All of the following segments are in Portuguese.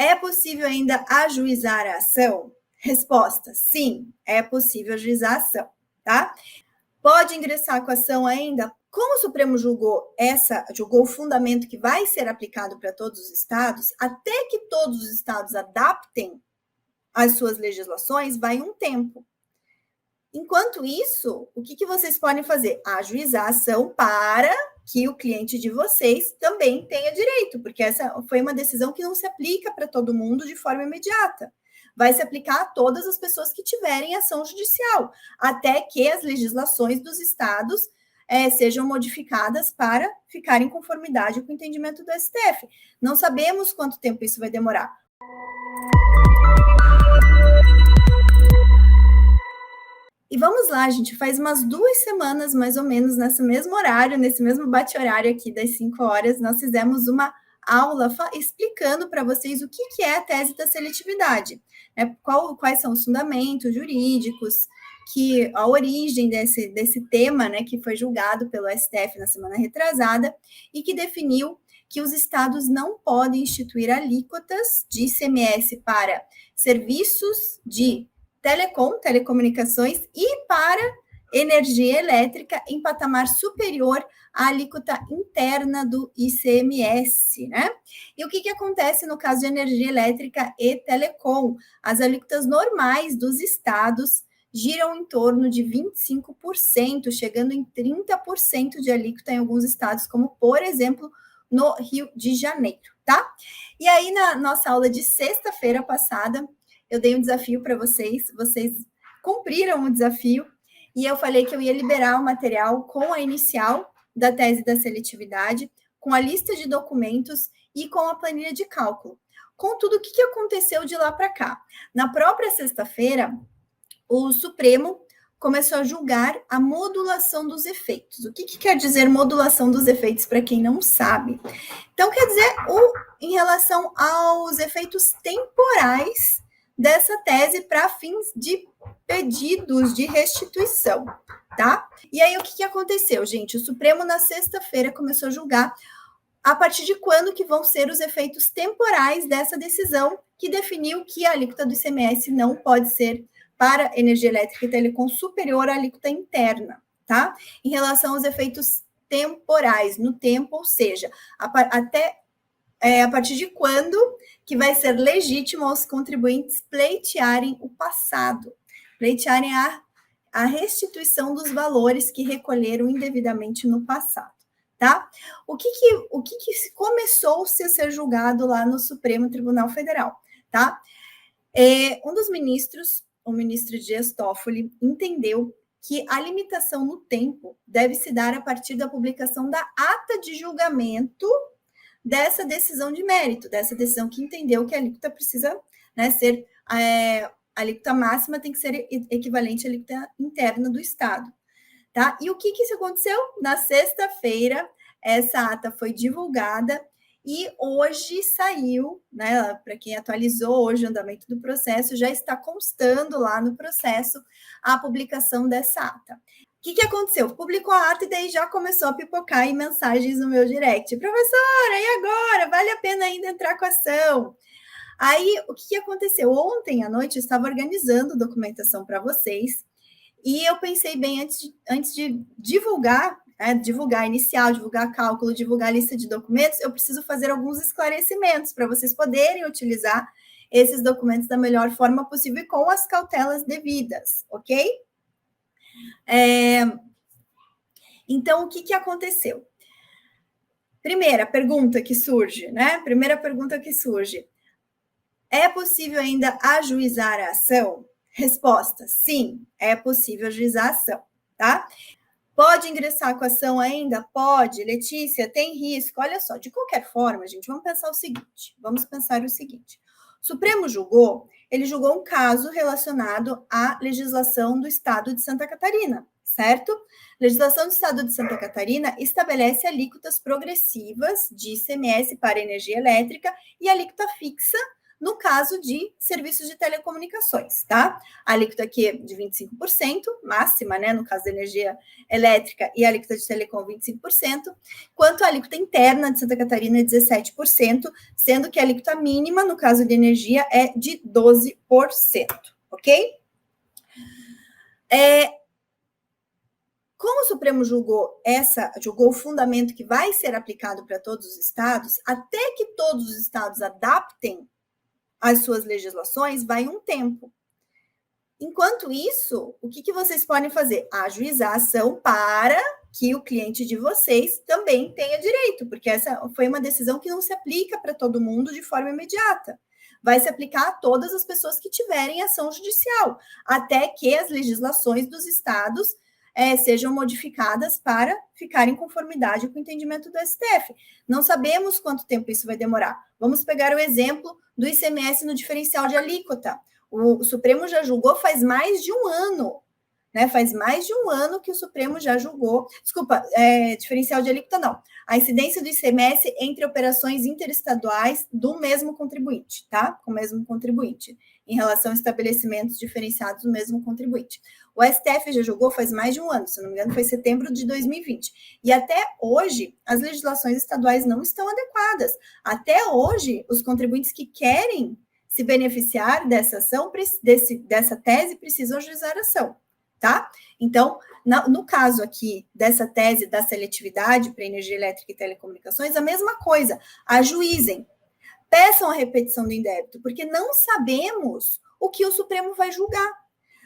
É possível ainda ajuizar a ação? Resposta: sim, é possível ajuizar a ação, tá? Pode ingressar com a ação ainda? Como o Supremo julgou o fundamento que vai ser aplicado para todos os estados, até que todos os estados adaptem as suas legislações, vai um tempo. Enquanto isso, o que vocês podem fazer? Ajuizar a ação para que o cliente de vocês também tenha direito, porque essa foi uma decisão que não se aplica para todo mundo de forma imediata. Vai se aplicar a todas as pessoas que tiverem ação judicial, até que as legislações dos estados sejam modificadas para ficar em conformidade com o entendimento do STF. Não sabemos quanto tempo isso vai demorar. E vamos lá, gente, faz umas 2 semanas, mais ou menos, nesse mesmo horário, nesse mesmo bate-horário aqui das 5 horas, nós fizemos uma aula explicando para vocês o que é a tese da seletividade, né? Quais são os fundamentos jurídicos, a origem desse tema, né, que foi julgado pelo STF na semana retrasada, e que definiu que os estados não podem instituir alíquotas de ICMS para serviços de telecomunicações e para energia elétrica em patamar superior à alíquota interna do ICMS, né? E o que acontece no caso de energia elétrica e telecom? As alíquotas normais dos estados giram em torno de 25%, chegando em 30% de alíquota em alguns estados, como, por exemplo, no Rio de Janeiro, tá? E aí, na nossa aula de sexta-feira passada, eu dei um desafio para vocês cumpriram o desafio, e eu falei que eu ia liberar o material com a inicial da tese da seletividade, com a lista de documentos e com a planilha de cálculo. Contudo, o que aconteceu de lá para cá? Na própria sexta-feira, o Supremo começou a julgar a modulação dos efeitos. O que quer dizer modulação dos efeitos, para quem não sabe? Então, quer dizer, em relação aos efeitos temporais dessa tese para fins de pedidos de restituição, tá? E aí, o que aconteceu, gente? O Supremo, na sexta-feira, começou a julgar a partir de quando que vão ser os efeitos temporais dessa decisão que definiu que a alíquota do ICMS não pode ser para energia elétrica e telecom superior à alíquota interna, tá? Em relação aos efeitos temporais, no tempo, ou seja, a partir de quando que vai ser legítimo aos contribuintes pleitearem o passado, pleitearem a restituição dos valores que recolheram indevidamente no passado, tá? O que começou-se a ser julgado lá no Supremo Tribunal Federal, tá? Um dos ministros, o ministro Dias Toffoli, entendeu que a limitação no tempo deve se dar a partir da publicação da ata de julgamento dessa decisão de mérito, dessa decisão que entendeu que a alíquota precisa, né, ser a alíquota máxima tem que ser equivalente à alíquota interna do Estado, tá? E o que isso aconteceu? Na sexta-feira, essa ata foi divulgada e hoje saiu, né, para quem atualizou hoje o andamento do processo, já está constando lá no processo a publicação dessa ata. O que aconteceu? Publicou a ata e daí já começou a pipocar aí mensagens no meu direct. Professora, e agora? Vale a pena ainda entrar com a ação? Aí, o que aconteceu? Ontem à noite eu estava organizando documentação para vocês e eu pensei bem, antes de divulgar, divulgar inicial, divulgar cálculo, divulgar lista de documentos, eu preciso fazer alguns esclarecimentos para vocês poderem utilizar esses documentos da melhor forma possível e com as cautelas devidas, ok? Então, o que aconteceu? Primeira pergunta que surge, né? É possível ainda ajuizar a ação? Resposta: sim, é possível ajuizar a ação, tá? Pode ingressar com a ação ainda? Pode. Letícia, tem risco? Olha só, de qualquer forma, gente, vamos pensar o seguinte. O Supremo julgou um caso relacionado à legislação do Estado de Santa Catarina, certo? A legislação do Estado de Santa Catarina estabelece alíquotas progressivas de ICMS para energia elétrica e alíquota fixa no caso de serviços de telecomunicações, tá? A alíquota aqui é de 25%, máxima, né, no caso da energia elétrica, e a alíquota de telecom 25%, quanto a alíquota interna de Santa Catarina é 17%, sendo que a alíquota mínima, no caso de energia, é de 12%, ok? Como o Supremo julgou o fundamento que vai ser aplicado para todos os estados, até que todos os estados adaptem as suas legislações, vai um tempo. Enquanto isso, o que vocês podem fazer? Ajuizar a ação para que o cliente de vocês também tenha direito, porque essa foi uma decisão que não se aplica para todo mundo de forma imediata. Vai se aplicar a todas as pessoas que tiverem ação judicial, até que as legislações dos estados sejam modificadas para ficar em conformidade com o entendimento do STF. Não sabemos quanto tempo isso vai demorar. Vamos pegar o exemplo do ICMS no diferencial de alíquota. O Supremo já julgou faz mais de um ano, né? Faz mais de um ano que o Supremo já julgou. Desculpa, diferencial de alíquota não. A incidência do ICMS entre operações interestaduais do mesmo contribuinte, tá? Com o mesmo contribuinte, em relação a estabelecimentos diferenciados do mesmo contribuinte. O STF já julgou faz mais de um ano, se não me engano, foi setembro de 2020. E até hoje, as legislações estaduais não estão adequadas. Até hoje, os contribuintes que querem se beneficiar dessa ação, dessa tese, precisam ajuizar a ação, tá? Então, no caso aqui dessa tese da seletividade para energia elétrica e telecomunicações, a mesma coisa, ajuizem, peçam a repetição do indébito, porque não sabemos o que o Supremo vai julgar.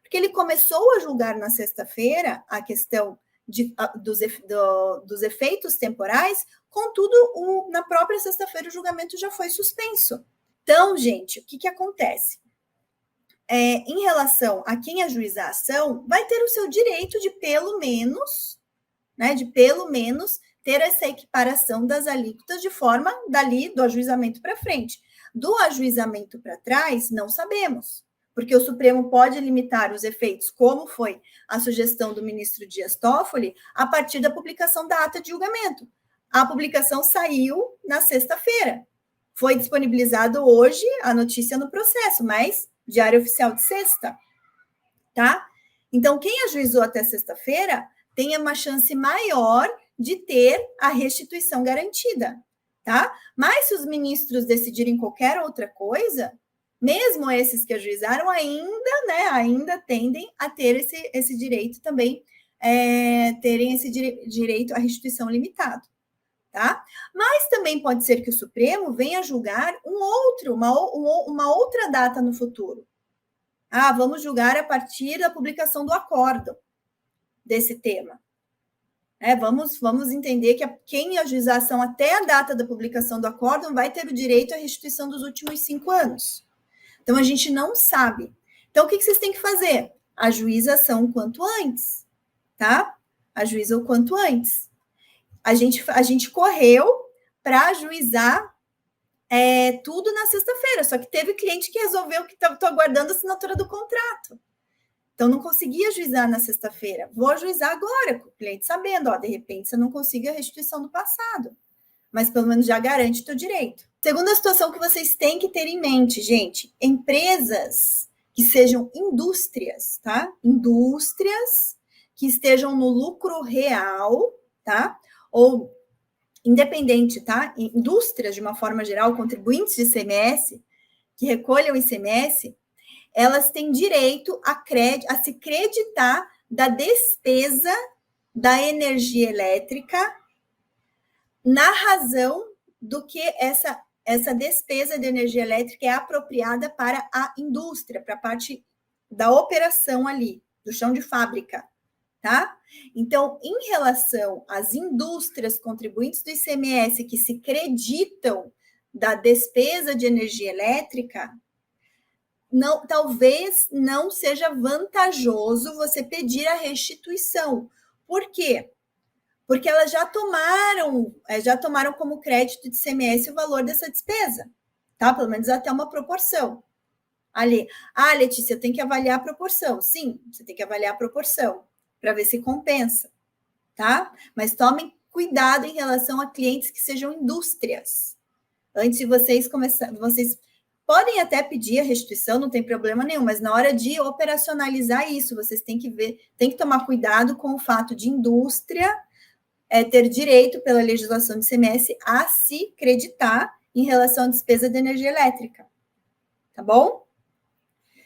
Porque ele começou a julgar na sexta-feira a questão dos efeitos temporais, contudo, na própria sexta-feira o julgamento já foi suspenso. Então, gente, o que acontece? Em relação a quem ajuizar a ação, vai ter o seu direito de pelo menos, ter essa equiparação das alíquotas de forma dali do ajuizamento para frente. Do ajuizamento para trás, não sabemos, porque o Supremo pode limitar os efeitos, como foi a sugestão do ministro Dias Toffoli, a partir da publicação da ata de julgamento. A publicação saiu na sexta-feira. Foi disponibilizado hoje a notícia no processo, mas Diário Oficial de sexta, tá? Então, quem ajuizou até sexta-feira tem uma chance maior de ter a restituição garantida, tá? Mas se os ministros decidirem qualquer outra coisa, mesmo esses que ajuizaram ainda tendem a ter esse direito também, terem esse direito à restituição limitado. Tá? Mas também pode ser que o Supremo venha julgar uma outra data no futuro. Vamos julgar a partir da publicação do acórdão desse tema. Vamos entender que quem ajuizar a ação até a data da publicação do acórdão vai ter o direito à restituição dos últimos 5 anos. Então, a gente não sabe. Então, o que vocês têm que fazer? Ajuiza a ação o quanto antes, tá? Ajuiza o quanto antes. A gente correu para ajuizar tudo na sexta-feira, só que teve cliente que resolveu que estou aguardando a assinatura do contrato. Então, não consegui ajuizar na sexta-feira. Vou ajuizar agora, com o cliente sabendo, de repente você não consiga a restituição do passado, mas pelo menos já garante o teu direito. Segunda situação que vocês têm que ter em mente, gente, empresas que sejam indústrias, tá? Indústrias que estejam no lucro real, tá? Ou independente, tá? Indústrias, de uma forma geral, contribuintes de ICMS, que recolham ICMS, elas têm direito a se creditar da despesa da energia elétrica na razão do que essa despesa de energia elétrica é apropriada para a indústria, para a parte da operação ali, do chão de fábrica. Tá? Então, em relação às indústrias contribuintes do ICMS que se creditam da despesa de energia elétrica, talvez não seja vantajoso você pedir a restituição. Por quê? Porque elas já tomaram como crédito de ICMS o valor dessa despesa, tá? Pelo menos até uma proporção. Ali, Letícia, tem que avaliar a proporção. Sim, você tem que avaliar a proporção para ver se compensa, tá? Mas tomem cuidado em relação a clientes que sejam indústrias. Antes de vocês podem até pedir a restituição, não tem problema nenhum, mas na hora de operacionalizar isso, vocês têm que ver, tem que tomar cuidado com o fato de indústria ter direito, pela legislação de ICMS, a se creditar em relação à despesa de energia elétrica. Tá bom?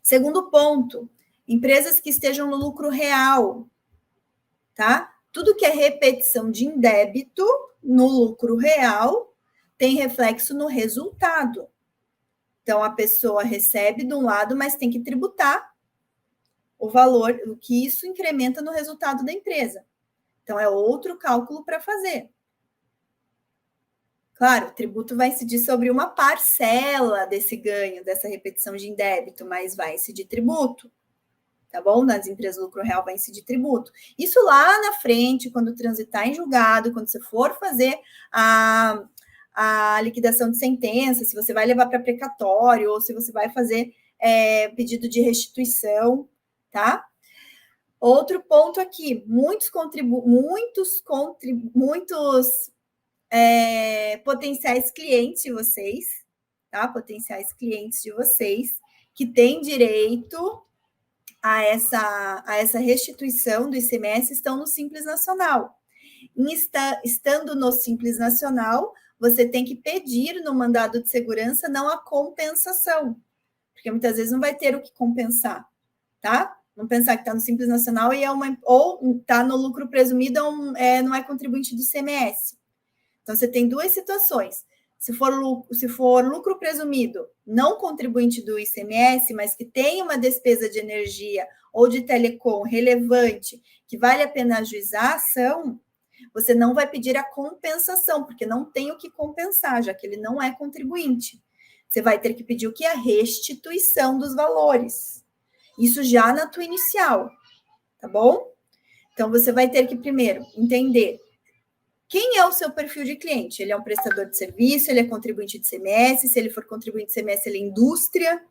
Segundo ponto, empresas que estejam no lucro real, tá? Tudo que é repetição de indébito no lucro real tem reflexo no resultado. Então, a pessoa recebe de um lado, mas tem que tributar o valor, o que isso incrementa no resultado da empresa. Então, é outro cálculo para fazer. Claro, o tributo vai incidir sobre uma parcela desse ganho, dessa repetição de indébito, mas vai incidir tributo, tá bom? Nas empresas lucro real vai incidir tributo. Isso lá na frente, quando transitar em julgado, quando você for fazer a liquidação de sentença, se você vai levar para precatório ou se você vai fazer pedido de restituição, tá? Outro ponto aqui, muitos potenciais clientes de vocês, tá? Potenciais clientes de vocês que têm direito a essa restituição do ICMS estão no Simples Nacional. Estando no Simples Nacional, você tem que pedir no mandado de segurança não a compensação, porque muitas vezes não vai ter o que compensar, tá? Vamos pensar que está no Simples Nacional e ou está no lucro presumido, não é contribuinte do ICMS. Então, você tem duas situações. Se for lucro presumido, não contribuinte do ICMS, mas que tem uma despesa de energia ou de telecom relevante, que vale a pena ajuizar a ação, você não vai pedir a compensação, porque não tem o que compensar, já que ele não é contribuinte. Você vai ter que pedir o que? A restituição dos valores. Isso já na tua inicial, tá bom? Então, você vai ter que, primeiro, entender quem é o seu perfil de cliente. Ele é um prestador de serviço, ele é contribuinte de ICMS, se ele for contribuinte de ICMS, ele é indústria,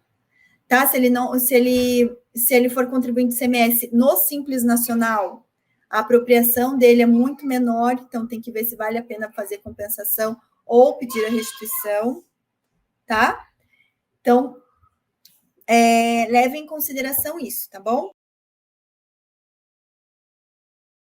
tá? Se ele for contribuinte de ICMS no Simples Nacional, a apropriação dele é muito menor, então tem que ver se vale a pena fazer compensação ou pedir a restituição, tá? Então, leve em consideração isso, tá bom?